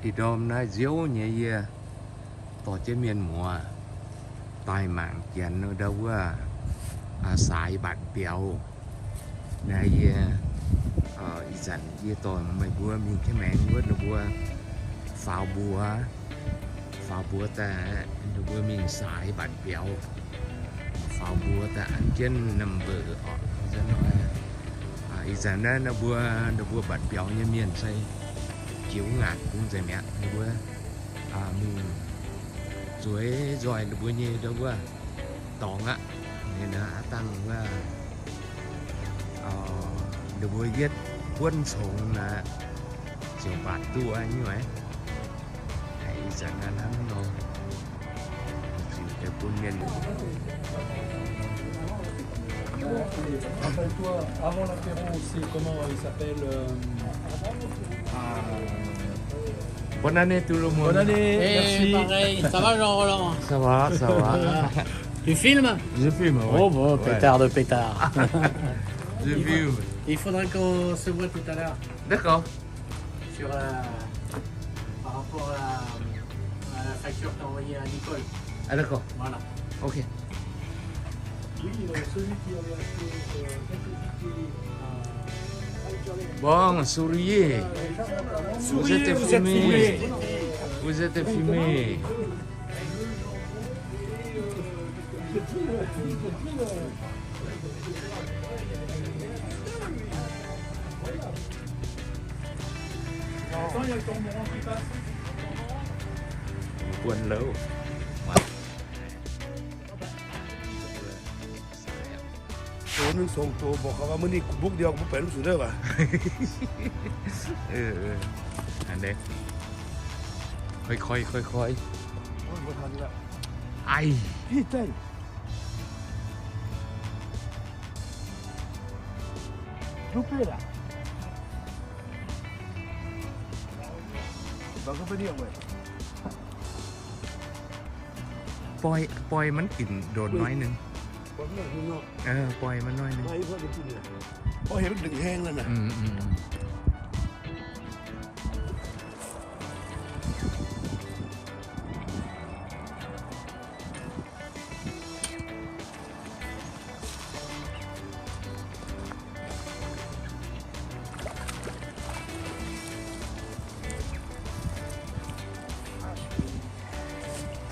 Thì đom nó diếu nhẹ tỏ chế miền mùa tai mạng chén nó đâu xài bạc béo này dần với tôi mày bua mình cái mẹ nuốt nó bua phao búa ta nó bua mình xài bạc béo phao búa ta ăn trên nằm bờ ở dân nói dần đó nó bua bạc béo như miền xây chiếu ngạt cũng dày mẹ nó bua mình rồi rồi nó bua như đâu bua tòng á nên nó tăng nó bua giết quân sống là chiều bát tua như vậy hãy dần lắm rồi chịu cái quân nhân. Rappelle-toi, avant l'apéro, c'est comment il s'appelle Bonne année tout le monde. Bonne année, merci. Pareil, ça va Jean-Roland? Ça va. Tu filmes? Je filme, ouais. Oh bon, Ouais. pétard de pétard. Je filme. Il faudrait qu'on se voit tout à l'heure D'accord. sur par rapport à la facture que tu as envoyée à Nicole. Ah d'accord. Voilà. Ok. Oui, celui qui avait acheté quelques tickets Bon, souriez. Vous êtes filmé. Vous êtes filmé. Attends, il y a le cormoran qui passe. Quên lâu. Tôiนึกส่งตัวบอกเขาว่ามื้อนี้บุกเดียวกูไปรู้สึกได้ป่ะ อันเด็กค่อย โอ้ยบ่ทันละ ไอ พี่เต้นลูกเป้ล่ะบางก็ไปเรียกเว้ย ปล่อยมันกินโดนน้อยนึง ผมนั่งอยู่นอก ปล่อยมันน้อยนึง ไม่พอจะกินเลยพอเห็นมันดึงแห้งแล้วนะ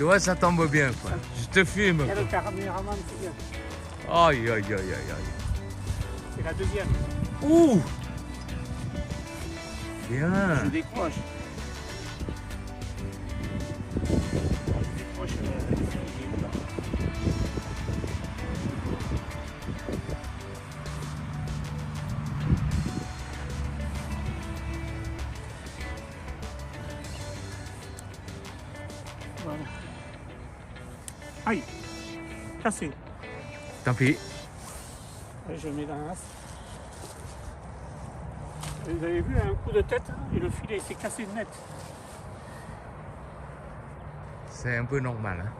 Tu vois, ça tombe bien, quoi. Je te filme. Il y a le caméraman qui vient. Aïe. C'est la deuxième. Ouh. Bien. Je décroche. Voilà. Aïe, cassé. Tant pis. Je mets dans l'as. Vous avez vu un coup de tête et le filet s'est cassé net. C'est un peu normal, hein.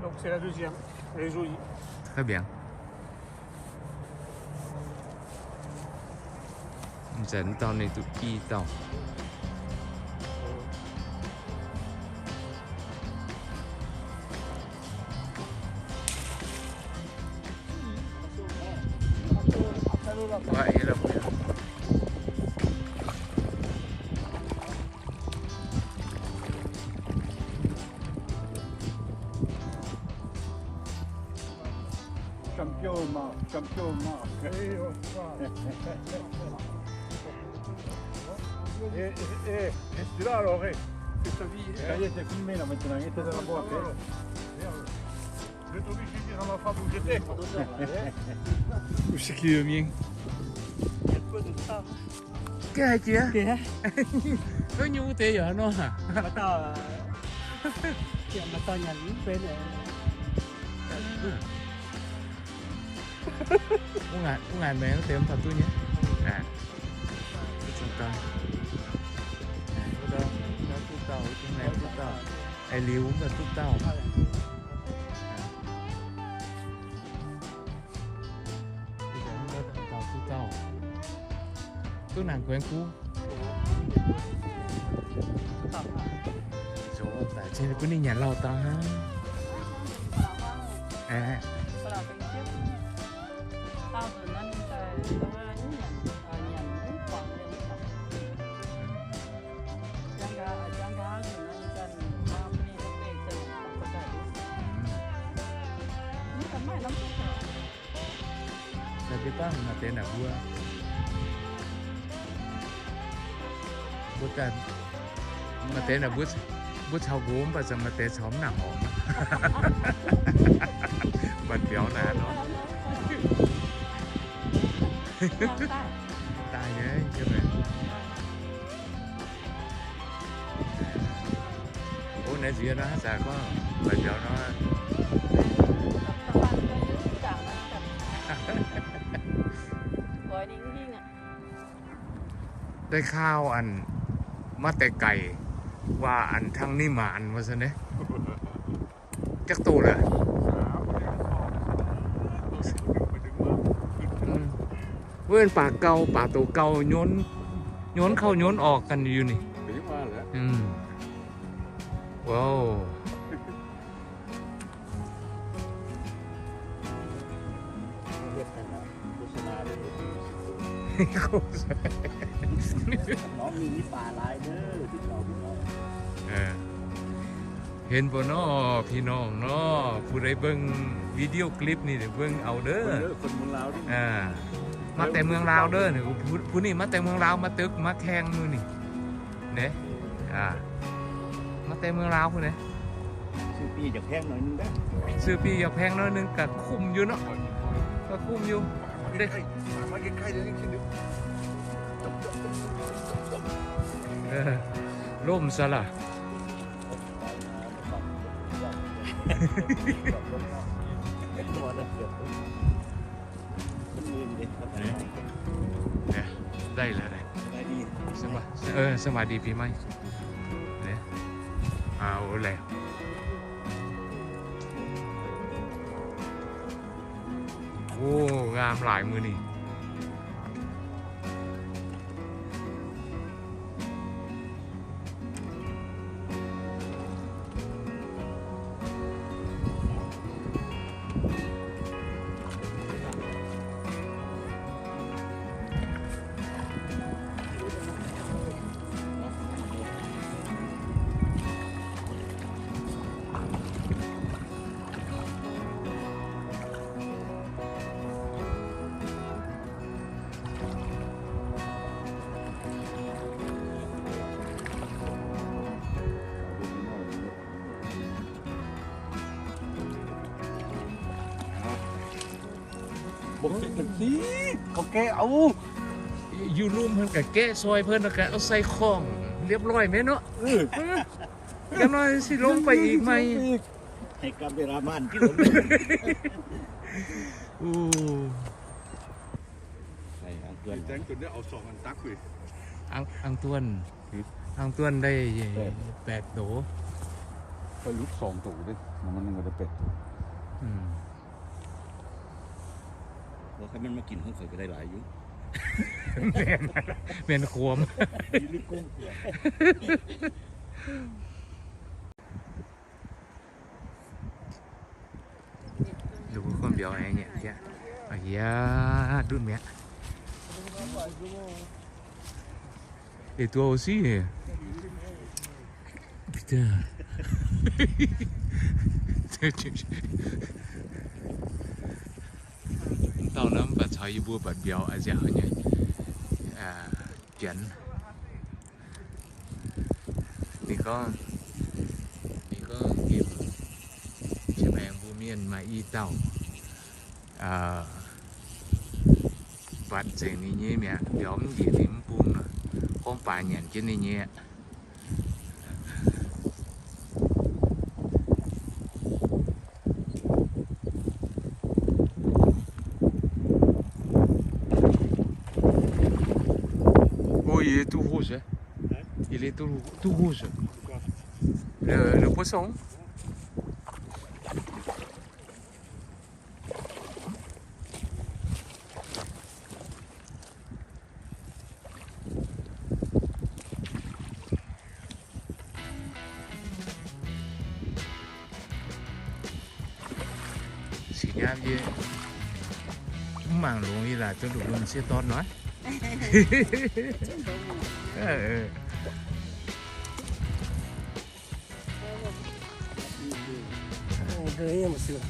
Donc c'est la deuxième. Elle est jolie. Très bien. Dẫn tao này tụi chi tao. Vậy là Champion Marc. reste là alors, C'est ta vie. Il était filmé là maintenant, il était dans la boîte. je vais t'obliger de dire à ma femme où j'étais. où c'est qui est le mien? Il y a peu de ça. Cái hai chia. Kìa. Có nhu thế giờ nó hả? Mata. Kìa mata nhà lính bên này. Có ngàn mẹ nó tìm thật tôi nhé. À. Trung tâm. Nó đâu? Nó tút tàu, trên này tút tàu. Ai liu cũng là tút tàu. Bây giờ nó tàu tút tàu. tu nàng quen cũ chỗ tại trên cái này nhà lâu ta ha à ปลาเป็นเชือกเต้าตัวนั้นแต่ว่านี่อย่างนี้กว่าเลยครับยังกาตัวนั้นกันมาไม่ได้เด็กจะก็ได้นี่ทำไมน้ำซุป là cái ta mà tên là vua cần mà tên là bút cháo gốm và giờ mà tên xóm nào hỏng bật béo là nó tai đấy chưa về ô này gì nó giờ có bật béo nóได้ข้าวอันมาแต่ไก่ว่าอันทั้งนี่หมานว่าซะเนี่ยจักตูเลยเว้นป่าเก่าป่าตัวเก่าโยนเข้าโยนออกกันอยู่นี่ Bí mà là ว้าว เฮ็ดกันนะโฆษณาเลยน้องมีปลาลายเด้อที่เรา เห็นบ่น้อพี่น้องน้อผู้ใดเบิ่งวิดีโอคลิปนี่เบิ่งเอาเด้อ คนเมืองลาวดิ มาแต่เมืองลาวเด้อนี่ผู้นี่มาแต่เมืองลาวมาตึกมาแข่งมือนี่เด้มาแต่เมืองลาวผู้นี่ ซื้อปีจากแพงหน่อยนึงได้ ซื้อพี่อยากแพงน้อยนึงก็คุ้มอยู่เนาะก็คุ้มอยู่เด้ มาใกล้ๆเดี๋ยวนี้คิดดู ล่มซะล่ะได้แล้วได้สวัสดีปีใหม่เนี่ยเอาแล้วโอ้งามหลายมือนี่บอกสิกันสิเขาแกเอา อยู่รุมเพิ่นกับแกะซอยเพิ่นแล้วก็เอาใส่ข้องเรียบร้อยไหมเนาะยังน้อยสิลงไปอีกไหม ให้กลับไปรามันที่ อู้ ใส่อังเกิน แจ้งจนได้เอาสองอันตักคุย อังตวนได้8โด ไปลุก2ตัวดิมันนึงก็ได้เป็ด ว่าเขามันมากินข้าวสวยก็ได้หลายอยู่ เมียนขวม ลิกุ้งเกลือ ดูคนเดียวไอ้เนี่ยแกไอ้ยาดุนเมียEt toi aussi Putain Tao nắm và thấy bùa bật béo ở dạo nhỉ Chấn Thì có kịp Chị mẹ bùa miền mà y tàu Vặt dành đi nhé mẹ Béo gì tím bùm rồi Con bà nhận trên này nhé Oh, il est tout rouge. Hein? Il est tout rouge. Le poisson. gì mảng luôn như là cho đủ luôn xe to nói Ganhamos, senhor.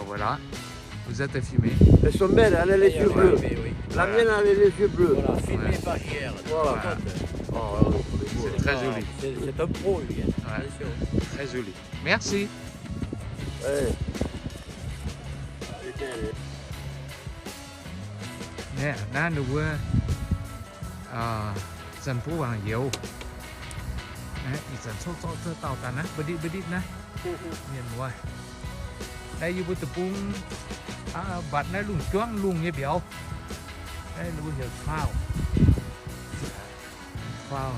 Voilà, vous êtes filmé. Et son belle, elle a les yeux bleus. Oui. La mienne, elle a les yeux bleus. Voilà, filmé par hier. Voilà. Oh, C'est très joli. C'est un pro, lui. Attention. Très joli. Merci. ouais. เนี่ยน่าดูว่าสันผู้วางเยวนะอีสันโซ่เธอเต่ากันนะบดิบดินะเมียนว่าได้อยู่บนตะปุงบัดนะลุงจ้วงลุงเนี่ยเปียวได้รู้เหี่ยวข้าว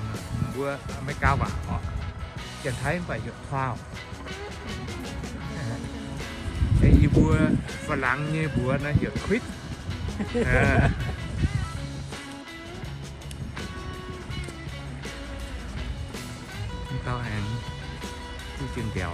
นะบัวไม่ก้าวว่ะอ๋อจะไทยไปหยดข้าวไอ้บัวฝรั่งเนี่ยบัวนะหยดควิดtao ăn chú chân kẹo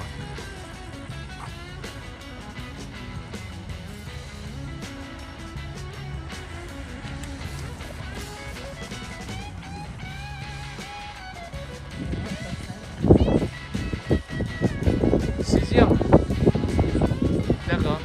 sixième d'accord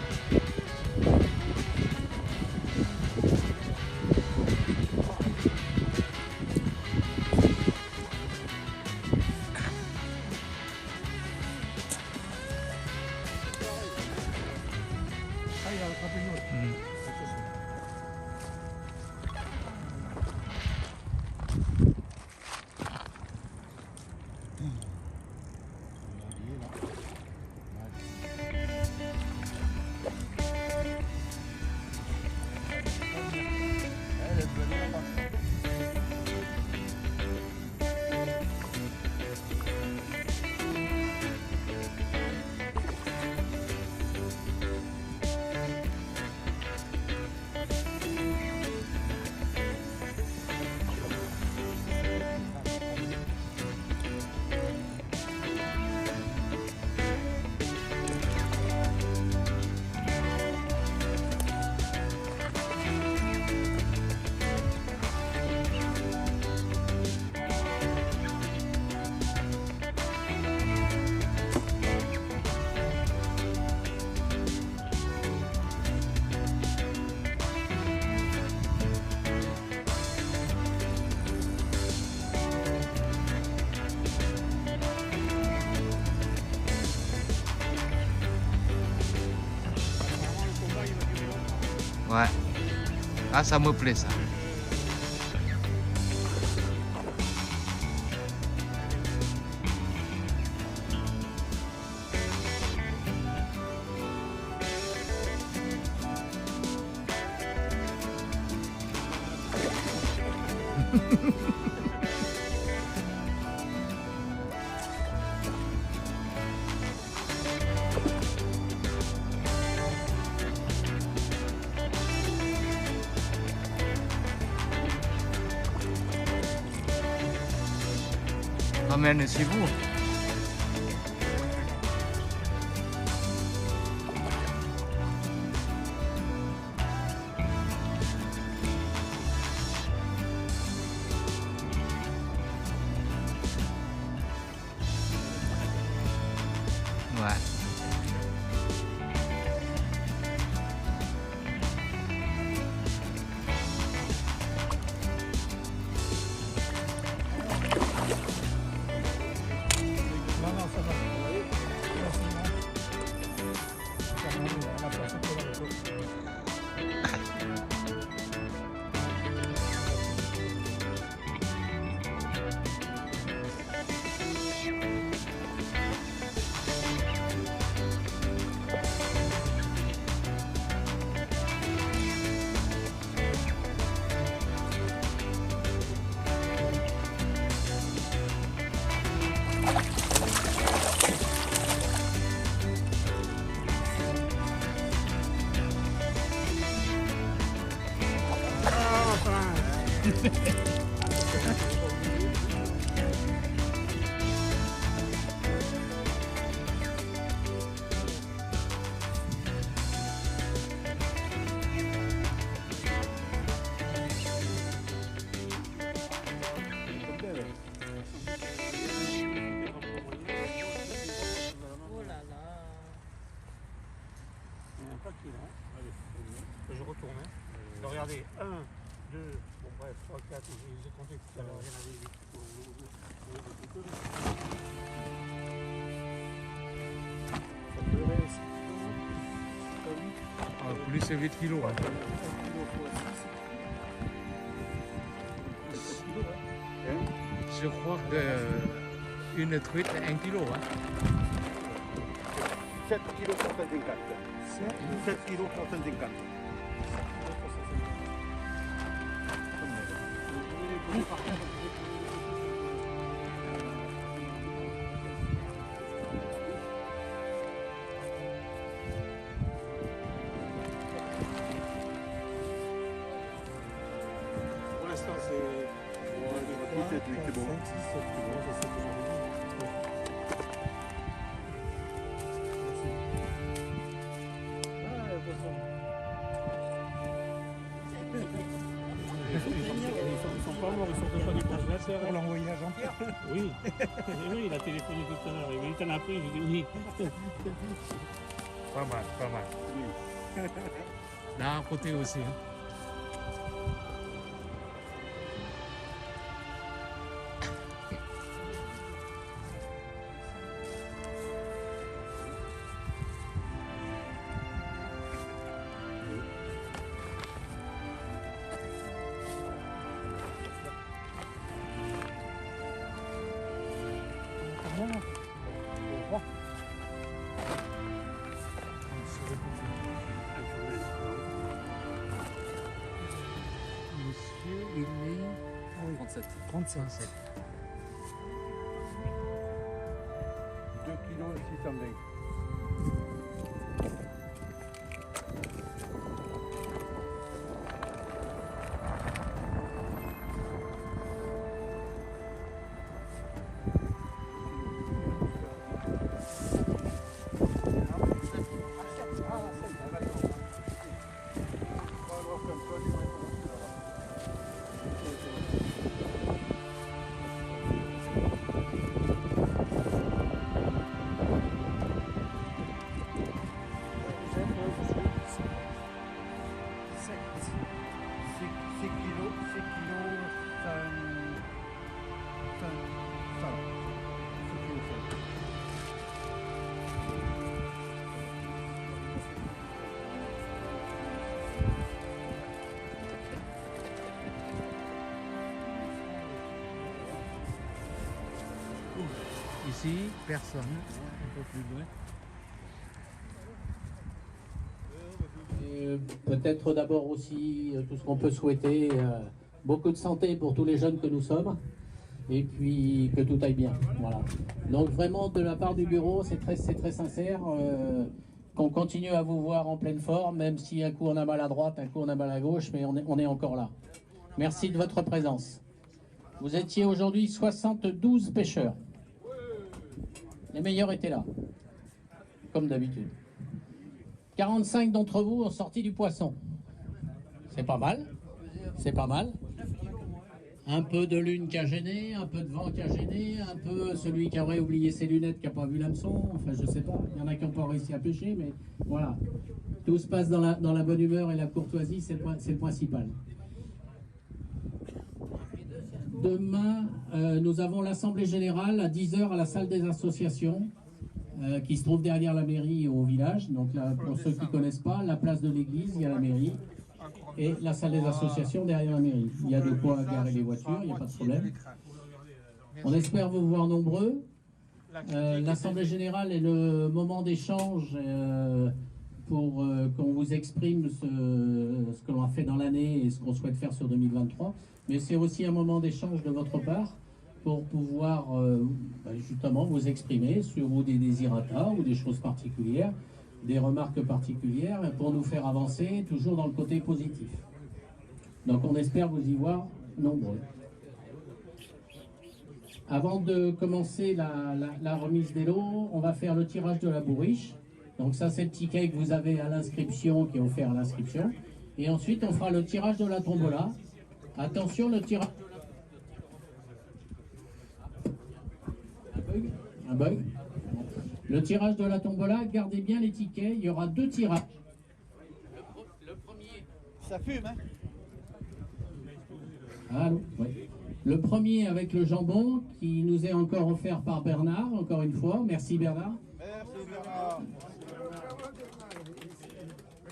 ouais ah ça me plaît ça ramène chez vous. Ouais. Oh là là. Il y a un paquet là. Allez, je retourne. Regardez, 1, 2, bon bref, 3, 4, j'ai compté tout à l'heure, il y en avait 8. Plus c'est 8 kilos. Hein. Je crois que une truite est 1 kilo. Hein. 7 kg 154. 7 kg 154. Pour l'instant, c'est. C'est bon. Ils sont pas morts, ils sont pas du congélateur. On l'a envoyé à Jean-Pierre. Oui. Oui, il a téléphoné tout à l'heure. Il t'en a pris, j'ai dit oui. Pas mal, pas mal. D'un côté aussi. Hein. Monsieur, il est 37. 37. 2 kg 620. Ici, personne. Un peu plus loin. Peut-être d'abord aussi tout ce qu'on peut souhaiter, beaucoup de santé pour tous les jeunes que nous sommes, et puis que tout aille bien. Voilà. Donc vraiment de la part du bureau, c'est très sincère, qu'on continue à vous voir en pleine forme, même si un coup on a mal à droite, un coup on a mal à gauche, mais on est encore là. Merci de votre présence. Vous étiez aujourd'hui 72 pêcheurs. Les meilleurs étaient là, comme d'habitude. 45 d'entre vous ont sorti du poisson. C'est pas mal. C'est pas mal. Un peu de lune qui a gêné, un peu de vent qui a gêné, un peu celui qui aurait oublié ses lunettes qui n'a pas vu l'hameçon. Enfin, je sais pas. Il y en a qui n'ont pas réussi à pêcher, mais voilà. Tout se passe dans la bonne humeur et la courtoisie, c'est le principal. Demain, nous avons l'Assemblée Générale à 10h à la salle des associations, qui se trouve derrière la mairie au village. Donc là, pour ceux qui ne connaissent pas, la place de l'église, il y a la mairie, et la salle des associations derrière la mairie. Il y a de quoi garer les voitures, il n'y a pas de problème. On espère vous voir nombreux. L'Assemblée Générale est le moment d'échange pour qu'on vous exprime ce que l'on a fait dans l'année et ce qu'on souhaite faire sur 2023. Mais c'est aussi un moment d'échange de votre part pour pouvoir justement vous exprimer sur ou des désirata ou des choses particulières, des remarques particulières pour nous faire avancer toujours dans le côté positif. Donc on espère vous y voir nombreux. Avant de commencer la remise des lots, on va faire le tirage de la bourriche. Donc ça, c'est le ticket que vous avez à l'inscription, qui est offert à l'inscription. Et ensuite, on fera le tirage de la tombola. Attention, le tirage... Un bug. Le tirage de la tombola, gardez bien les tickets. Il y aura 2 tirages. Le premier... Ça fume, hein? Allô, oui. Le premier avec le jambon qui nous est encore offert par Bernard, encore une fois. Merci Bernard. Merci Bernard.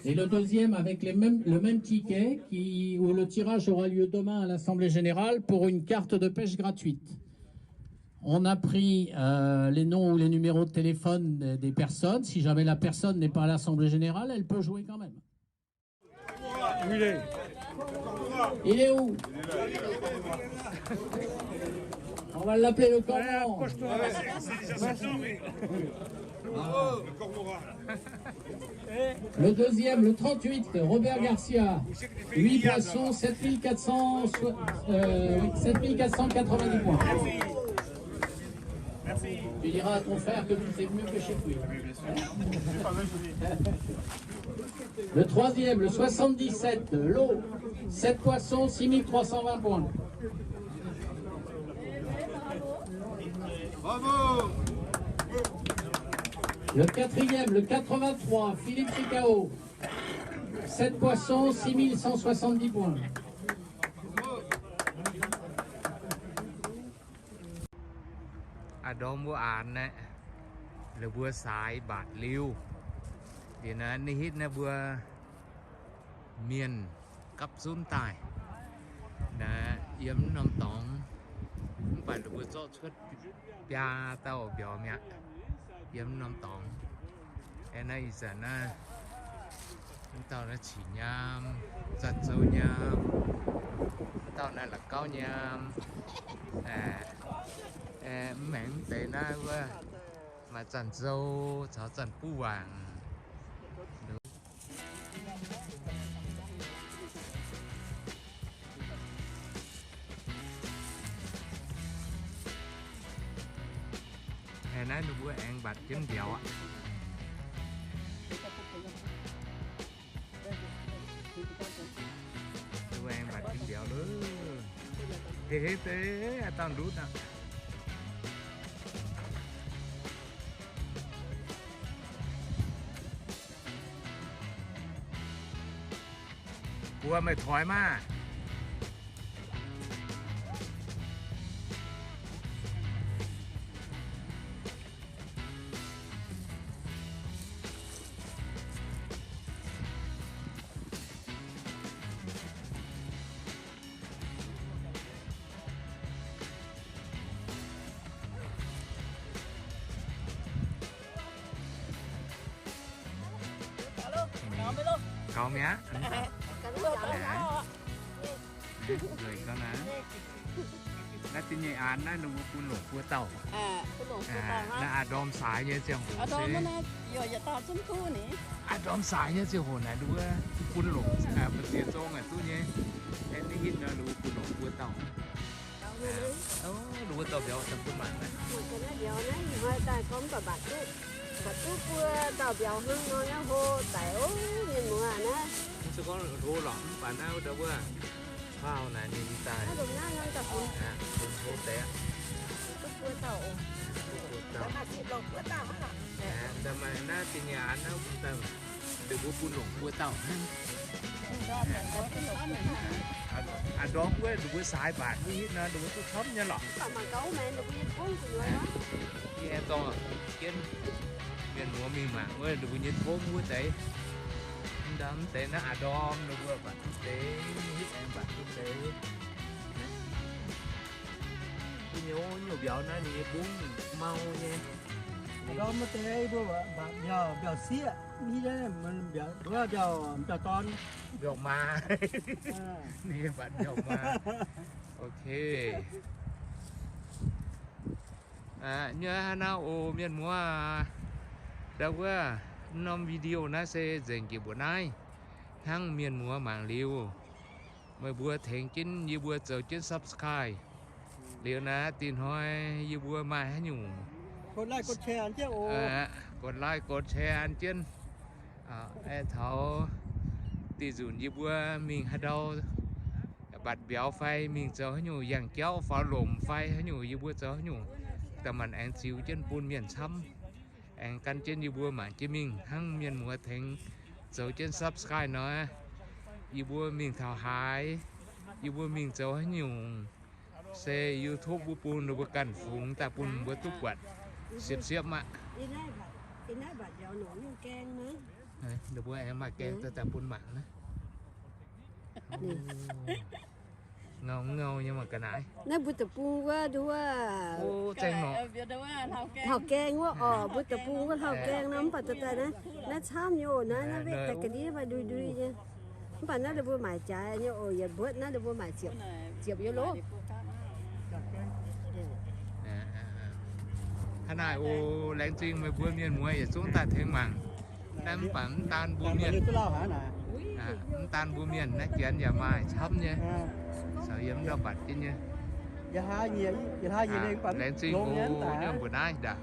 Et le deuxième avec le même ticket où le tirage aura lieu demain à l'Assemblée Générale pour une carte de pêche gratuite. On a pris les noms ou les numéros de téléphone des personnes. Si jamais la personne n'est pas à l'Assemblée Générale, elle peut jouer quand même. Où il est? Il est où? On va l'appeler le cormorant. Le deuxième, le 38, Robert Garcia. 8 poissons, 7490 points. Tu diras à ton frère que tu sais mieux que chez lui. Le troisième, le 77, l'eau. 7 poissons, 6320 points. Bravo! Le quatrième, le 83, Philippe Ricao. 7 poissons, 6170 points. Đom bữa án này là bữa sái bát liu thì nó hít là bữa miền cấp xuống tài là yếm nằm tòng không phải là bữa cho xuất bia tàu biểu mẹ yếm nằm tòng cái này giờ tàu nó chỉ nhám giật dâu nhám tàu này là cao nhám mẹn tế na mà chăn dâu cháu chăn pu vàng hè nay nó bữa ăn bạch chân dẻo ạ bữa ăn bạch chân dẻo nữa thế tao đút nè Ủa mày thoải mà Có mía rồi có ná nó tin nhị án nó nung cuốn lỗ cua tàu nó đom sải như chiang hồ xí đom sải như chiang hồ này đúng cuốn lỗ một tiền cho ngày tu nhé em đi hít nó đúng cuốn lỗ cua tàu đúng tàu béo tầm tu mặn này Bà chú cua tàu béo hương nó nhá hô tẻo nhìn mùa nè. Sẽ có rô lỏng và nào đâu bữa phao này nhìn tài. Nó đúng nó nhân tập hôn. Hô té. Chú cua tàu. Đó là thịt lột cua tàu hả? Đâm mà nó tình nhà nó cũng tàu. Từ bữa buôn lộn cua tàu. Đó bữa bữa xài bạn với nó đúng tôi thấm nha lọ. Mà cấu mẹ được cái cuốn của người đó. Em to kiến miền mua mi mà mới được nhìn phố mua tế đám tế nó đom nó vừa bạn quốc tế hít em bạn quốc tế nhiều béo nó thì bún mau nha đó mà thế bữa bạn nhờ béo xía đi đấy mình béo bữa béo to béo ma nè bạn béo ma ok nhớ nào ô miền mua đâu quá năm video nó sẽ dành kiểu bữa nay hang miền mua mạng liu mới bữa thèn chín như bữa giờ chín subscribe liệu na tin hỏi như bữa mai hay nhủ กดไลค์กดแชร์อันเจ้าโอ้ กดไลค์กดแชร์อันเจนไอ้เถาตีจุนยี่บัวมิงฮัดเอาบัดเบียวไฟมิงเจอให้อยู่อย่างเจ้าฟ้าหลมไฟให้อยู่ยี่บัวเจอให้อยู่แต่มันแองจิวเจนปูนเมียนช้ำแองกันเจนยี่บัวหมันจิมิงทั้งเมียนมัวเทงเจอเจนซับสไครต์เนาะยี่บัวมิงเถาหายยี่บัวมิงเจอให้อยู่เซยูทูบบัวปูนบัวกันฝูงแต่ปูนบัวตุกวัดเสียบมา Đi nãy bà dạo nổi như can nữa. Đấy, được bữa em mà kèm tôi tập buôn mạng đó. Ngầu nhưng mà cái nãy. Nó bữa tập buôn quá đua. Ô, chanh nó. Thảo keng quá, bữa tập buôn quá thảo keng nó không phải tụi ta nó xám vô nó biết tại cái đi mà đuôi đuôi chứ. Không phải nó được bữa mải trái như ồ giờ bữa nó được bữa mải chiều vô lố. Thế này ô lén trinh mới bữa miền muối xuống ta thêm mảng. Đám phẩm tan bùa ตอนนี้ miền. ก็เล่าหาหน่ะ Tan bùa miền nó chén nhà mai chấm nha. Sợ yếm đâu bật chứ nha. อย่าหาเหยียบอย่าหาเหยียบเองปัน Lén trinh ลงเงี้ย ô ตา nhưng bữa nay đã.